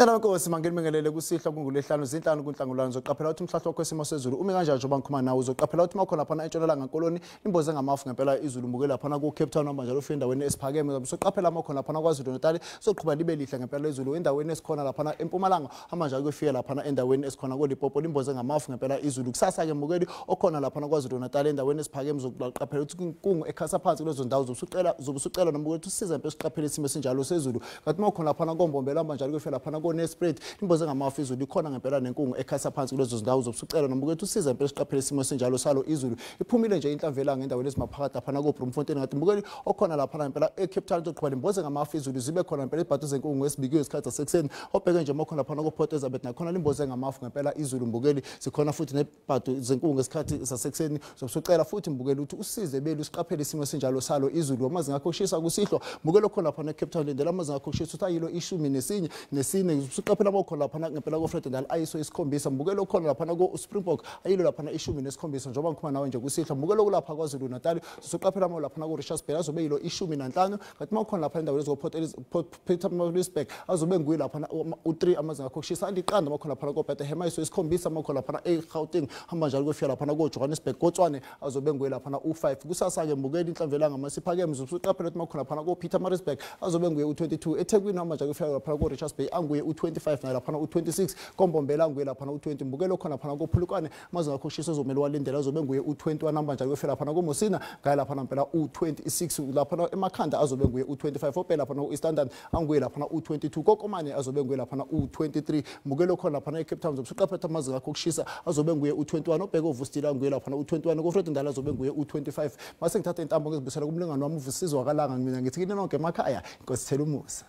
Tena Nkosi mangenibingelele kusihla kungulehlanu zinhlanu kunhlangulano zoqaphela ukuthi umhlahlo kwesimo sezulu umi kanjani njengoba ngikhuluma nawe uzoqaphela ukuthi makhona lapha entshonalanga nkoloni imboze ngamafu ngempela izulu mbuke lapha ku Cape Town manje ufika endaweni esiphakeme uzoqaphela makhona lapha kwaZulu Natal soqhubha libe lihle ngempela izulu endaweni esikhona lapha empumalanga manje kuyofika lapha endaweni esikhona koLimpopo imboze ngamafu ngempela izulu kusasa ke mbukeli okhona lapha kwaZulu Natal endaweni esiphakeme uzoqaphela ukuthi kungu ekhasa phansi kulezo ndawo zobusucela nombuke ukuthi usiza impela siqaphele isimo esinjalo sezulu kanti makhona lapha kombombela manje kuyofika lapha Nespread imboze ngamafu izulu ikhona ngempela nenkungu ekhasa phansi kulezo zindawo zobusucela nombuke ukuthi usiza impela siqaphele isimo esinjalo salo izulu iphumile nje inhlamvelanga endaweni ezimaphakathi lapha koBroomfontein ngathi mbukeli okhona lapha ngempela eCape Town zoqhubha imboze ngamafu izulu zibe khona ngempela ibhadu zenkungu esibikiwe isikhathi sasekuseni obheke nje makhona lapha koPort Elizabeth nakhona imboze ngamafu ngempela izulu mbukeli sikhona futhi nebhadu zenkungu esikhathi sasekuseni zobusucela futhi mbukeli ukuthi usize belu siqaphele isimo esinjalo salo izulu amazinga akho kushisa kusihlo mbukeli okhona lapha eCape Town lendela amazinga akho kushisa uthi ayilo 14 usuqaphela makhona lapha ngempela koFred Ndala ayiso isikhombisa mbukelo khona lapha koSpringbok ayilo lapha 17 njengoba ngikhuluma nawe nje kusihla mbukelo kulapha kwaZulu Natal soqaphela lapha koRichards Bay azobe yilo 15 kanti makhona lapha endaweni zoPort Pietermaritzburg azobe nguyi lapha u3 amazinga akho kushisa andiqanda makhona lapha koBethlehem ayiso isikhombisa makhona lapha eGauteng hamba njalo kufika lapha koJohannesburg koTswane azobe nguyi lapha u5 kusasa ke mbukela inhlamvelanga masiphakeme usuqaphela ukuthi makhona lapha koPietermaritzburg azobe nguye u22 eThekwini hamba njalo kufika lapha koRichards Bay anguye u25 nalapha u26 kombombela nguye lapha u20 mbukelo khona lapha koPhulukwane amazinga akho kushisa uzomela walindela azobe nguye u21 namba njalo kufika lapha koMosina ngaya lapha ngempela u26 lapha emakhanda azobe nguye u25 ophela lapha noEastern anguye lapha u22 kokomane azobe nguye lapha u23 mbukelo khona lapha eCape Town zobusuqaphela amazinga akho kushisa azobe nguye u21 obheke uVustila nguye lapha u21 koFred Ndala azobe nguye u25 mase ngithatha intambo ngizibisela kumlingano wami uVusizwa kalanga mina ngithi kini nonke emakhaya inkosi thela umusa.